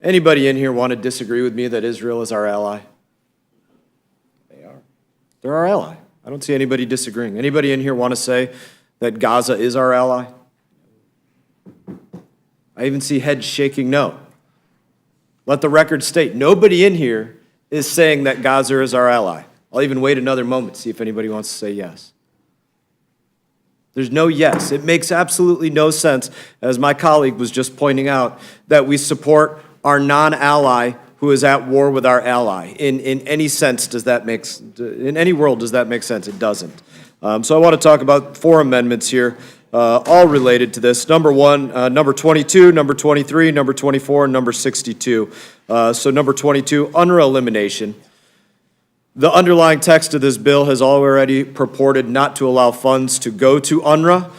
Anybody in here want to disagree with me that Israel is our ally? They are. They're our ally. I don't see anybody disagreeing. Anybody in here want to say that Gaza is our ally? I even see heads shaking no. Let the record state, nobody in here is saying that Gaza is our ally. I'll even wait another moment to see if anybody wants to say yes. There's no yes. It makes absolutely no sense, as my colleague was just pointing out, that we support our non-ally who is at war with our ally. In any sense, in any world, does that make sense? It doesn't. So I want to talk about 4 amendments here, all related to this. Number 1, number 22, number 23, number 24, and number 62. So number 22, UNRWA elimination. The underlying text of this bill has already purported not to allow funds to go to UNRWA,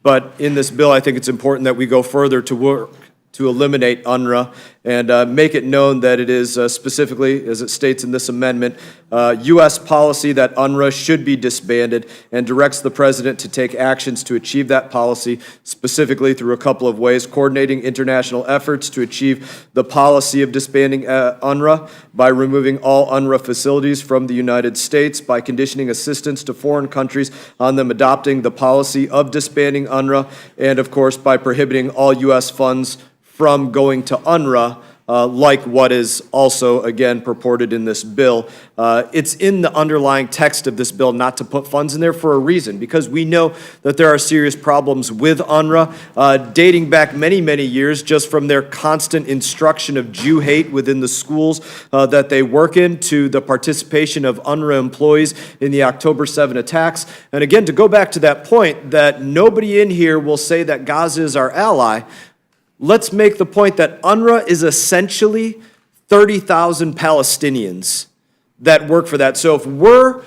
but in this bill, I think it's important that we go further to work to eliminate UNRWA and make it known that it is specifically, as it states in this amendment, U.S. policy that UNRWA should be disbanded, and directs the President to take actions to achieve that policy, specifically through a couple of ways: coordinating international efforts to achieve the policy of disbanding UNRWA by removing all UNRWA facilities from the United States, by conditioning assistance to foreign countries on them adopting the policy of disbanding UNRWA, and of course by prohibiting all U.S. funds from going to UNRWA, like what is also, again, purported in this bill. It's in the underlying text of this bill not to put funds in there for a reason, because we know that there are serious problems with UNRWA, dating back many, many years, just from their constant instruction of Jew hate within the schools that they work in, to the participation of UNRWA employees in the October 7 attacks. And again, to go back to that point, that nobody in here will say that Gaza is our ally, let's make the point that UNRWA is essentially 30,000 Palestinians that work for that. So if we're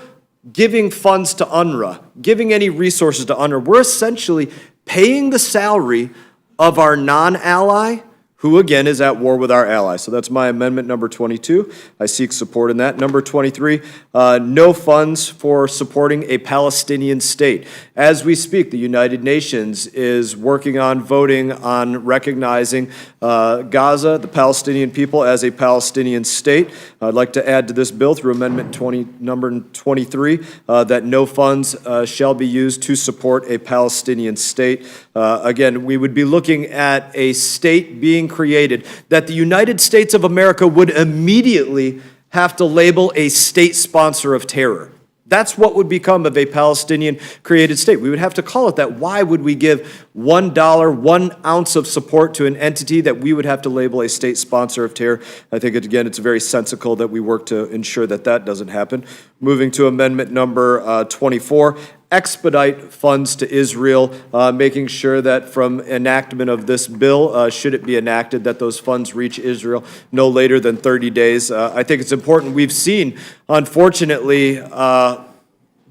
giving funds to UNRWA, giving any resources to UNRWA, we're essentially paying the salary of our non-ally, who again is at war with our ally. So that's my amendment number 22. I seek support in that. Number 23, no funds for supporting a Palestinian state. As we speak, the United Nations is working on voting on recognizing Gaza, the Palestinian people, as a Palestinian state. I'd like to add to this bill through amendment number 23 that no funds shall be used to support a Palestinian state. Again, we would be looking at a state being created that the United States of America would immediately have to label a state sponsor of terror. That's what would become of a Palestinian created state. We would have to call it that. Why would we give $1, 1 ounce of support to an entity that we would have to label a state sponsor of terror? I think, again, it's very sensical that we work to ensure that that doesn't happen. Moving to amendment number 24, expedite funds to Israel, making sure that from enactment of this bill, should it be enacted, that those funds reach Israel no later than 30 days. I think it's important. We've seen, unfortunately,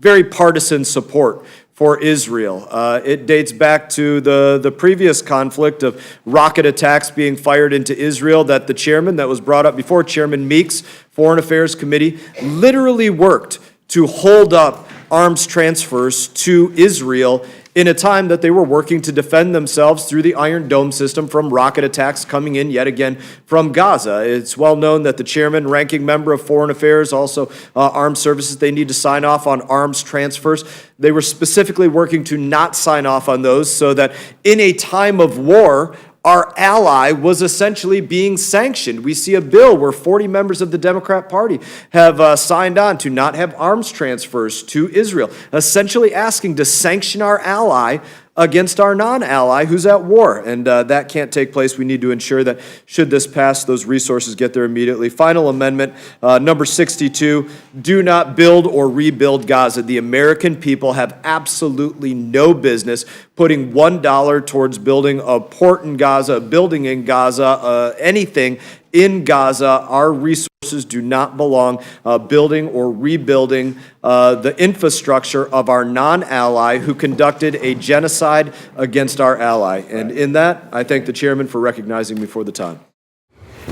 very partisan support for Israel. It dates back to the previous conflict of rocket attacks being fired into Israel that the chairman that was brought up before, Chairman Meeks, Foreign Affairs Committee, literally worked to hold up arms transfers to Israel in a time that they were working to defend themselves through the Iron Dome system from rocket attacks coming in yet again from Gaza. It's well known that the chairman, ranking member of Foreign Affairs, also Armed Services, they need to sign off on arms transfers. They were specifically working to not sign off on those so that in a time of war, our ally was essentially being sanctioned. We see a bill where 40 members of the Democrat Party have signed on to not have arms transfers to Israel, essentially asking to sanction our ally against our non-ally who's at war. And that can't take place. We need to ensure that should this pass, those resources get there immediately. Final amendment, number 62, do not build or rebuild Gaza. The American people have absolutely no business putting $1 towards building a port in Gaza, a building in Gaza, anything in Gaza. Our resources do not belong building or rebuilding the infrastructure of our non-ally who conducted a genocide against our ally. And in that, I thank the chairman for recognizing me for the time.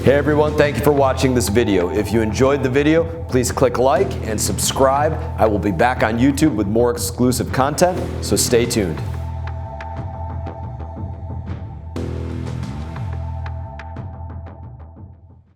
Hey everyone, thank you for watching this video. If you enjoyed the video, please click like and subscribe. I will be back on YouTube with more exclusive content, so stay tuned.